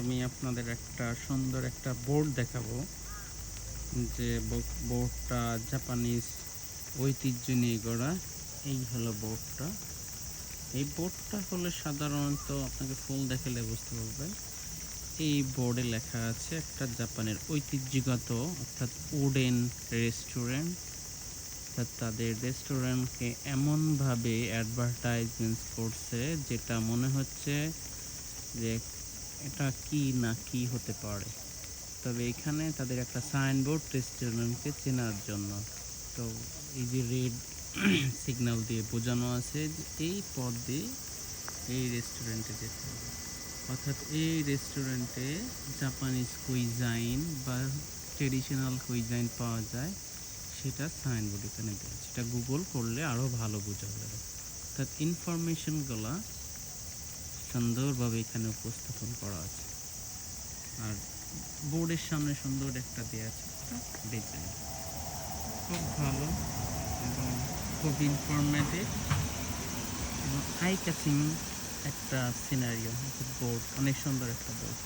আমি আপনাদের একটা সুন্দর একটা বোর্ড দেখাবো, যে বোর্ডটা জাপানিজ ঐতিহ্য নিয়ে গড়া। এই হলো বোর্ডটা। এই বোর্ডটা হলে সাধারণত আপনাকে ফুল দেখালে বুঝতে পারবেন। এই বোর্ডে লেখা আছে একটা জাপানের ঐতিহ্যগত অর্থাৎ উডেন রেস্টুরেন্ট। তাদের রেস্টুরেন্টকে এমনভাবে অ্যাডভার্টাইজমেন্ট করছে যেটা মনে হচ্ছে যে এটা কি না কি হতে পারে। তবে এখানে তাদের একটা সাইনবোর্ড রেস্টুরেন্টকে চেনার জন্য। তো এই যে রেড সিগন্যাল দিয়ে বোঝানো আছে যে এই পথ দিয়ে এই রেস্টুরেন্টে যেতে হবে। অর্থাৎ এই রেস্টুরেন্টে জাপানিজ কুইজাইন বা ট্রেডিশনাল কুইজাইন পাওয়া যায়, সেটা সাইনবোর্ড এখানে দেওয়া আছে। এটা গুগল করলে আরও ভালো বোঝা যাবে। অর্থাৎ ইনফরমেশনগুলো সুন্দরভাবে এখানে উপস্থাপন করা আছে। আর বোর্ডের সামনে সুন্দর একটা দেওয়া আছে একটা ডিজাইন, খুব ভালো এবং খুব ইনফরমেটিভ এবং আই ক্যাচিং একটা সিনারিও। বোর্ড অনেক সুন্দর একটা বোর্ড।